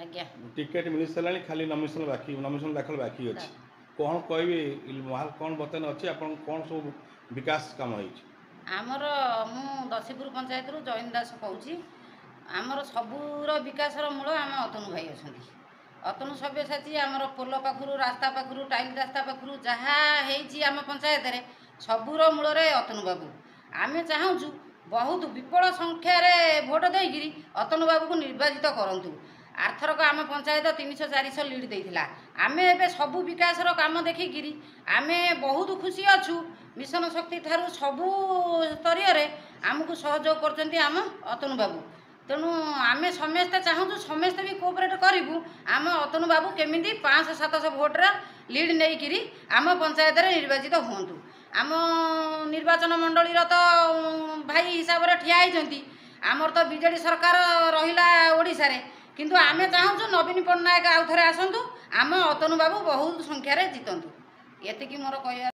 आज्ञा टिकेट मिल सारा खाली नमिनेशन दाखल बाकी अच्छी कौन कह कौन बर्तमान अच्छी आप कौन सब विकास कम हो आमर मु दशीपुर पंचायत रु जयन दास कहूँ आमर सबूर विकासर मूल आम अतनु भाई अच्छा अतनु सभ्यसाची आमर पोल पाखु रास्ता पाखु टाइल रास्ता पाखु जहाँ आम पंचायत रे सबूर मूल अतनु बाबू आमे चाहूँ बहुत विपुल संख्यार भोट देकर अतनु बाबू को निर्वाचित करूँ आरथरक आम पंचायत 300-400 लीड देता आमे एबे सबू विकासर काम देखिकी आमे बहुत खुशी अच्छु मिशन शक्ति ठारू सबू स्तर आमको सहयोग करते आम अतनु बाबू तेणु आमे समस्ते चाहूँ समस्ते भी कोऑपरेट करूँ आम अतनु बाबू केमी 500-700 भोट्र लीड नहीं आम पंचायत निर्वाचित हूँ आम निर्वाचन मंडली तो भाई हिसाब से ठिया होती आमर तो बीजेडी सरकार रहिला ओडिशा रे किंतु आमे चाहूँ नवीन पट्टनायक आउ थे आसतु आम अतनु बाबू बहुत संख्यार जितंतु ये मोर कह।